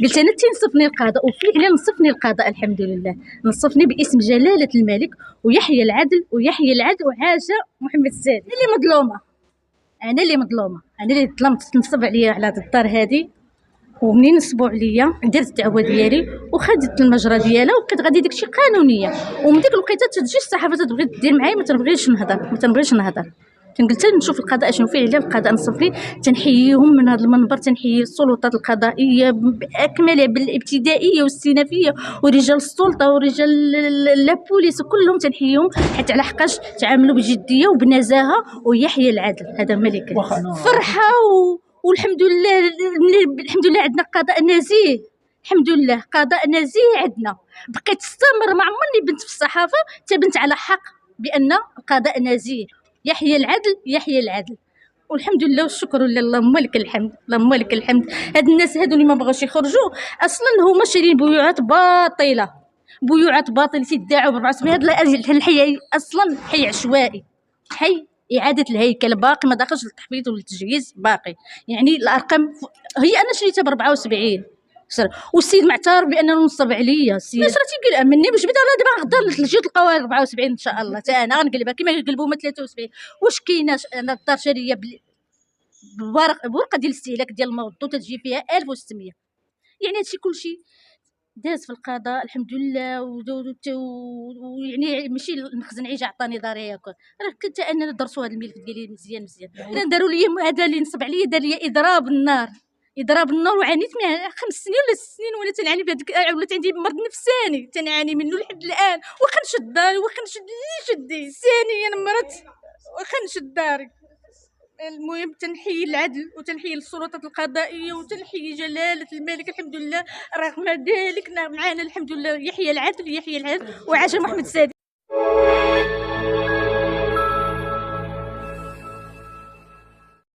قلت انا تنصفني القضاء، وفعلا نصفني القضاء الحمد لله، نصفني باسم جلاله الملك ويحيى العدل ويحيى العدل وعاش محمد السادس. انا اللي مظلومه، انا اللي مظلومه، انا اللي ظلمت، تنصب عليا على هاد الدار هادي، ومنين نصبوا عليا درت الدعوه ديالي وخدت المجرى ديالها وبقيت غادي داكشي قانونيه. ومن ديك الوقيته تجي الصحافه تبغي دير معايا، ما تنبغيش نهضر. قلت نشوف القضاء شنو فيه. على القضاء نصفري تنحييهم من هذا المنبر، تنحيي السلطات القضائيه باكملها، بالابتدائيه والاستئنافيه ورجال السلطه ورجال لابوليس كلهم تنحييهم، حتى على حقاش تعاملوا بجديه وبنزاهه. ويحيى العدل، هذا ملك فرحه والحمد لله. الحمد لله عندنا قضاء نزيه، الحمد لله قضاء نزيه عندنا. بقيت تستمر، ما عمرني بنت في الصحافه تبنت على حق بان القضاء نزيه. يحيى العدل، يحيى العدل، والحمد لله والشكر لله. اللهم لك الحمد، اللهم لك الحمد. هاد الناس هادو اللي ما بغاوش يخرجوا اصلا هما شارين بيوعات باطله، بيوعات باطله تيدعوا ب 400. هاد الحي اصلا حي عشوائي، حي اعاده الهيكل باقي ما داخلش للتحفيظ والتجهيز باقي. يعني الارقام هي انا شريتها ب 74 والسيد معترف بانه نصب عليا. السيد راه تيقول مني باش بدا دابا غدا تجيو تلقاوها 74 ان شاء الله. حتى انا غنقلبها كما يقلبوا هما 73. واش كاينه انا الدار شاريه بورقه ديال الاستهلاك ديال الموضوع تتجي فيها 1600. يعني هادشي كلشي داز في القضاء الحمد لله. ويعني ماشي المخزن عيجه عطاني داري ياكل، راه كنت انا درسوا هذا الملف ديالي مزيان. انا داروا لي هذا اللي نصب عليا، دار لي اضراب النار، وعانيت منه 5 سنين ولا 6 سنين، وانا تنعاني بهذاك. ولات عندي مرض نفساني تنعاني منه لحد الان. واخا نشد داري، واخا نشد اللي شدي ثانيا مرض، واخا نشد داري. المهم تنحيي العدل وتنحيي السلطات القضائيه وتنحيي جلاله الملك الحمد لله. رغم ذلك معنا الحمد لله يحيى العدل، يحيى العدل وعاش محمد السادس.